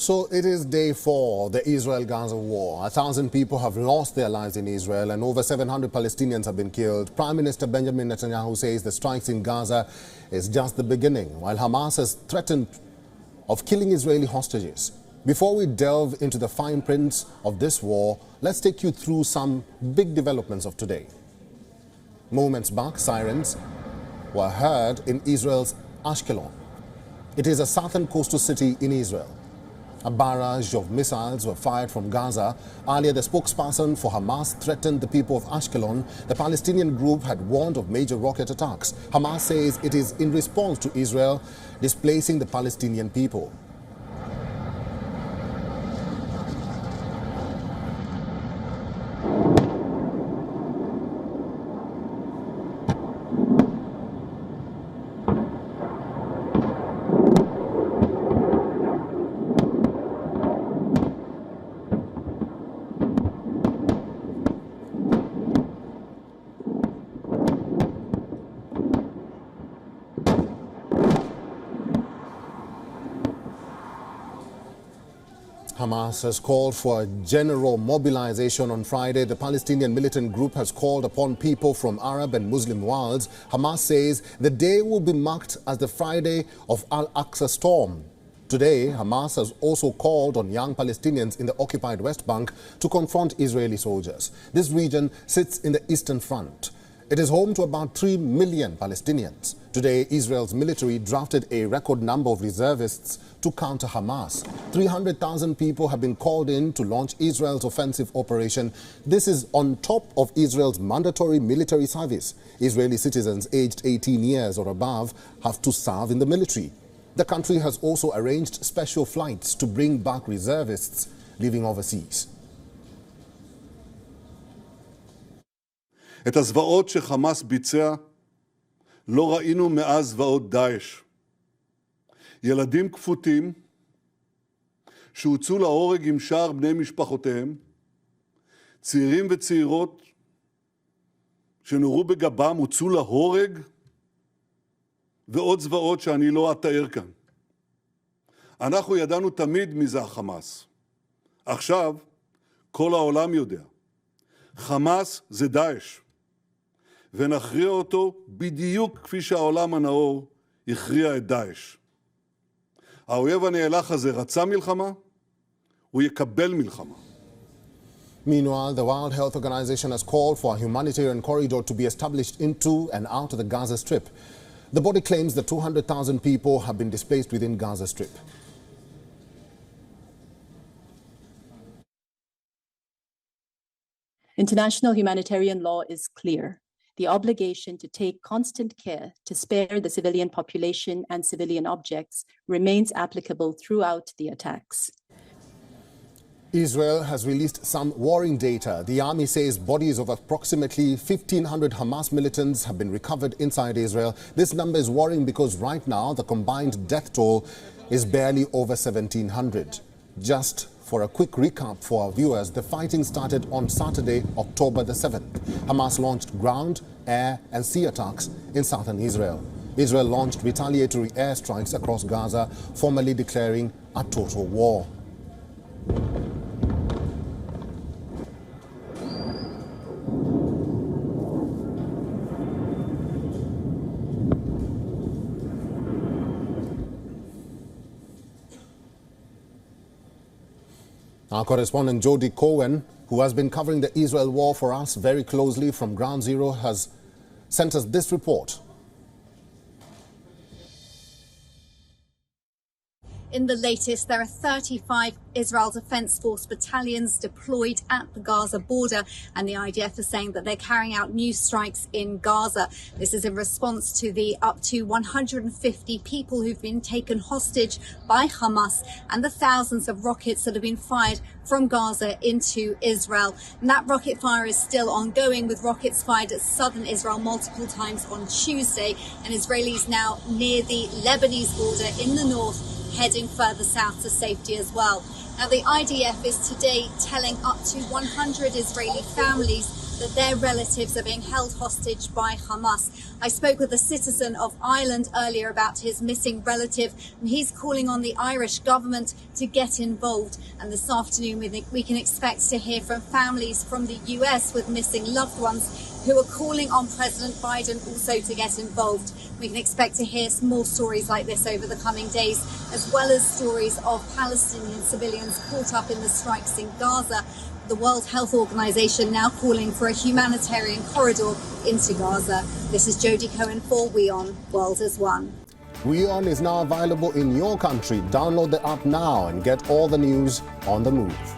So it is day 4 of the Israel-Gaza war. 1,000 people have lost their lives in Israel and over 700 Palestinians have been killed. Prime Minister Benjamin Netanyahu says the strikes in Gaza is just the beginning, while Hamas has threatened of killing Israeli hostages. Before we delve into the fine prints of this war, let's take you through some big developments of today. Moments back, sirens were heard in Israel's Ashkelon. It is a southern coastal city in Israel. A barrage of missiles were fired from Gaza. Earlier, the spokesperson for Hamas threatened the people of Ashkelon. The Palestinian group had warned of major rocket attacks. Hamas says it is in response to Israel displacing the Palestinian people. Hamas has called for a general mobilization on Friday. The Palestinian militant group has called upon people from Arab and Muslim worlds. Hamas says the day will be marked as the Friday of Al-Aqsa storm. Today, Hamas has also called on young Palestinians in the occupied West Bank to confront Israeli soldiers. This region sits in the Eastern Front. It is home to about 3 million Palestinians. Today, Israel's military drafted a record number of reservists to counter Hamas. 300,000 people have been called in to launch Israel's offensive operation. This is on top of Israel's mandatory military service. Israeli citizens aged 18 years or above have to serve in the military. The country has also arranged special flights to bring back reservists living overseas. את הזוועות שחמאס ביצע לא ראינו מאז זוועות דאעש. ילדים כפותים שהוצאו להורג עם שאר בני משפחותיהם, צעירים וצעירות שנורו בגבם, הוצאו להורג, ועוד זוועות שאני לא אתאר כאן. אנחנו ידענו תמיד מי זה החמאס. עכשיו כל העולם יודע. חמאס זה דאעש. ונכריע אותו בדיוק כפי שהעולם הנאור הכריע את דאעש. האויב הנאלח הזה רצה מלחמה, הוא יקבל מלחמה. Meanwhile, the World Health Organization has called for a humanitarian corridor to be established into and out of the Gaza Strip. The body claims that 200,000 people have been displaced within Gaza Strip. International humanitarian law is clear. The obligation to take constant care to spare the civilian population and civilian objects remains applicable throughout the attacks. Israel has released some worrying data. The army says bodies of approximately 1,500 Hamas militants have been recovered inside Israel. This number is worrying because right now the combined death toll is barely over 1,700. Just for a quick recap for our viewers, the fighting started on Saturday, October the 7th. Hamas launched ground, air and sea attacks in southern Israel. Israel launched retaliatory airstrikes across Gaza, formally declaring a total war. Our correspondent Jody Cohen, who has been covering the Israel war for us very closely from Ground Zero, has sent us this report. In the latest, there are 35 Israel Defense Force battalions deployed at the Gaza border, and the IDF is saying that they're carrying out new strikes in Gaza. This is in response to the up to 150 people who've been taken hostage by Hamas and the thousands of rockets that have been fired from Gaza into Israel. And that rocket fire is still ongoing, with rockets fired at southern Israel multiple times on Tuesday, and Israelis now near the Lebanese border in the north, heading further south to safety as well. Now, the IDF is today telling up to 100 Israeli families that their relatives are being held hostage by Hamas. I spoke with a citizen of Ireland earlier about his missing relative, and he's calling on the Irish government to get involved. And this afternoon, we can expect to hear from families from the US with missing loved ones who are calling on President Biden also to get involved. We can expect to hear more stories like this over the coming days, as well as stories of Palestinian civilians caught up in the strikes in Gaza. The World Health Organization now calling for a humanitarian corridor into Gaza. This is Jodie Cohen for WION World as One. WION is now available in your country. Download the app now and get all the news on the move.